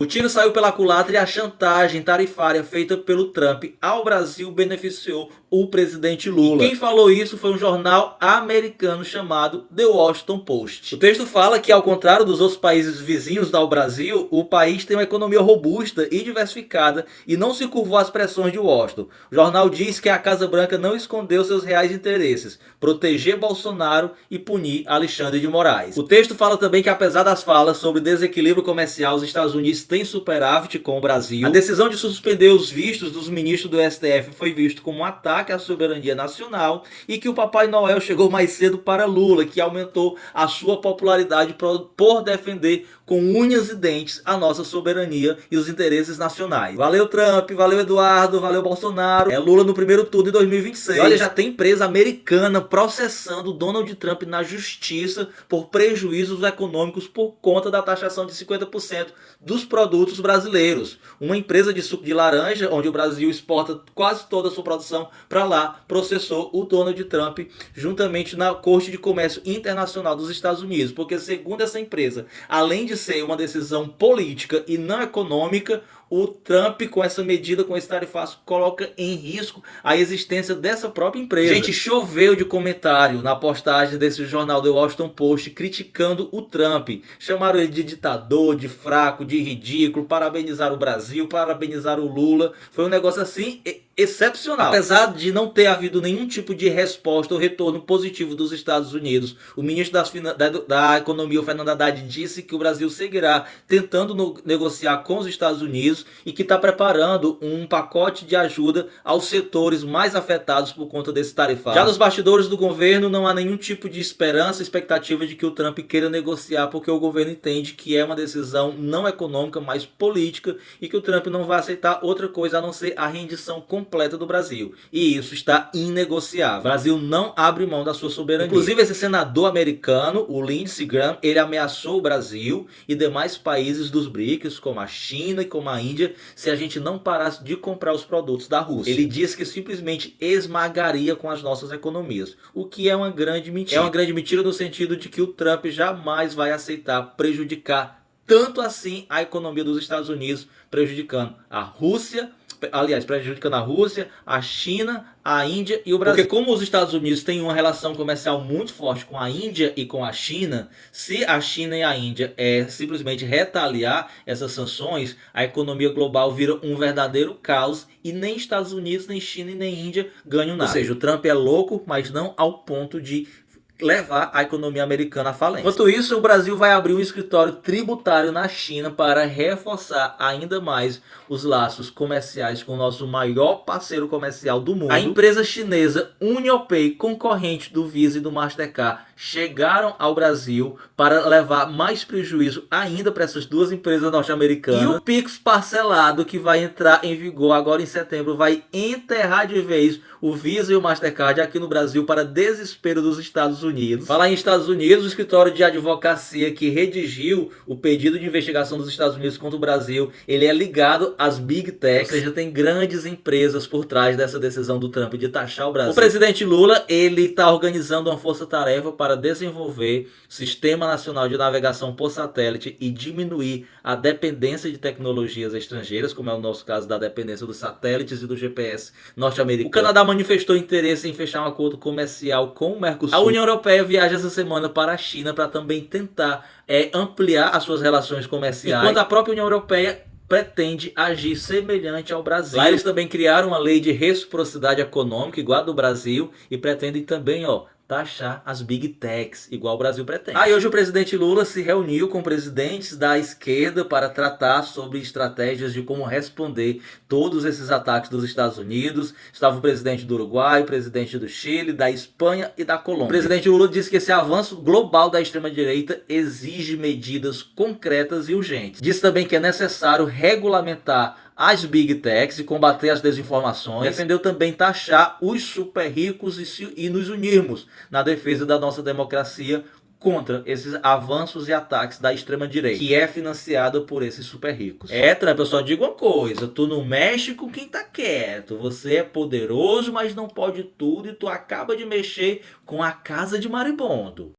O tiro saiu pela culatra e a chantagem tarifária feita pelo Trump ao Brasil beneficiou o presidente Lula. E quem falou isso foi um jornal americano chamado The Washington Post. O texto fala que, ao contrário dos outros países vizinhos ao Brasil, o país tem uma economia robusta e diversificada e não se curvou às pressões de Washington. O jornal diz que a Casa Branca não escondeu seus reais interesses: proteger Bolsonaro e punir Alexandre de Moraes. O texto fala também que, apesar das falas sobre desequilíbrio comercial, os Estados Unidos tem superávit com o Brasil. A decisão de suspender os vistos dos ministros do STF foi visto como um ataque à soberania nacional e que o Papai Noel chegou mais cedo para Lula, que aumentou a sua popularidade por defender com unhas e dentes a nossa soberania e os interesses nacionais. Valeu Trump, valeu Eduardo, valeu Bolsonaro. É Lula no primeiro turno em 2026. E olha, já tem empresa americana processando Donald Trump na justiça por prejuízos econômicos por conta da taxação de 50% dos produtos brasileiros. Uma empresa de suco de laranja, onde o Brasil exporta quase toda a sua produção para lá, processou o Donald Trump juntamente na Corte de Comércio Internacional dos Estados Unidos, porque, segundo essa empresa, além de ser uma decisão política e não econômica, o Trump, com essa medida, com esse tarifaço, coloca em risco a existência dessa própria empresa. Gente, choveu de comentário na postagem desse jornal The Washington Post criticando o Trump. Chamaram ele de ditador, de fraco, de ridículo, parabenizaram o Brasil, parabenizaram o Lula. Foi um negócio assim excepcional. Apesar de não ter havido nenhum tipo de resposta ou retorno positivo dos Estados Unidos, o ministro da Economia, o Fernando Haddad, disse que o Brasil seguirá tentando negociar com os Estados Unidos e que está preparando um pacote de ajuda aos setores mais afetados por conta desse tarifário. Já nos bastidores do governo não há nenhum tipo de esperança, expectativa de que o Trump queira negociar, porque o governo entende que é uma decisão não econômica, mas política, e que o Trump não vai aceitar outra coisa a não ser a rendição completa do Brasil. E isso está inegociável. O Brasil não abre mão da sua soberania. Inclusive, esse senador americano, o Lindsey Graham, ele ameaçou o Brasil e demais países dos BRICS, como a China e como a Índia, se a gente não parasse de comprar os produtos da Rússia. Ele disse que simplesmente esmagaria com as nossas economias, o que é uma grande mentira. É uma grande mentira no sentido de que o Trump jamais vai aceitar prejudicar tanto assim a economia dos Estados Unidos, prejudicando a Rússia, prejudicando a Rússia, a China, a Índia e o Brasil. Porque como os Estados Unidos têm uma relação comercial muito forte com a Índia e com a China, se a China e a Índia simplesmente retaliar essas sanções, a economia global vira um verdadeiro caos e nem Estados Unidos, nem China e nem Índia ganham nada. Ou seja, o Trump é louco, mas não ao ponto de levar a economia americana à falência. Enquanto isso, o Brasil vai abrir um escritório tributário na China para reforçar ainda mais os laços comerciais com o nosso maior parceiro comercial do mundo. A empresa chinesa UnionPay, concorrente do Visa e do Mastercard, chegaram ao Brasil para levar mais prejuízo ainda para essas duas empresas norte-americanas. E o Pix parcelado, que vai entrar em vigor agora em setembro, vai enterrar de vez o Visa e o Mastercard aqui no Brasil, para desespero dos Estados Unidos. Falar em Estados Unidos, o escritório de advocacia que redigiu o pedido de investigação dos Estados Unidos contra o Brasil, ele é ligado às Big Techs, ou seja, tem grandes empresas por trás dessa decisão do Trump de taxar o Brasil. O presidente Lula, ele está organizando uma força-tarefa para desenvolver Sistema Nacional de Navegação por Satélite e diminuir a dependência de tecnologias estrangeiras, como é o nosso caso da dependência dos satélites e do GPS norte-americano. O Canadá manifestou interesse em fechar um acordo comercial com o Mercosul. A União Europeia viaja essa semana para a China para também tentar ampliar as suas relações comerciais, enquanto a própria União Europeia pretende agir semelhante ao Brasil. Lá eles também criaram uma lei de reciprocidade econômica igual a do Brasil e pretendem também taxar as Big Techs, igual o Brasil pretende. Aí hoje o presidente Lula se reuniu com presidentes da esquerda para tratar sobre estratégias de como responder todos esses ataques dos Estados Unidos. Estava o presidente do Uruguai, o presidente do Chile, da Espanha e da Colômbia. O presidente Lula disse que esse avanço global da extrema-direita exige medidas concretas e urgentes. Disse também que é necessário regulamentar as Big Techs e combater as desinformações. Defendeu também taxar os super ricos e nos unirmos na defesa da nossa democracia contra esses avanços e ataques da extrema-direita, que é financiada por esses super ricos. Trump, eu só digo uma coisa: tu não mexe com quem tá quieto. Você é poderoso, mas não pode tudo, e tu acaba de mexer com a casa de Maribondo.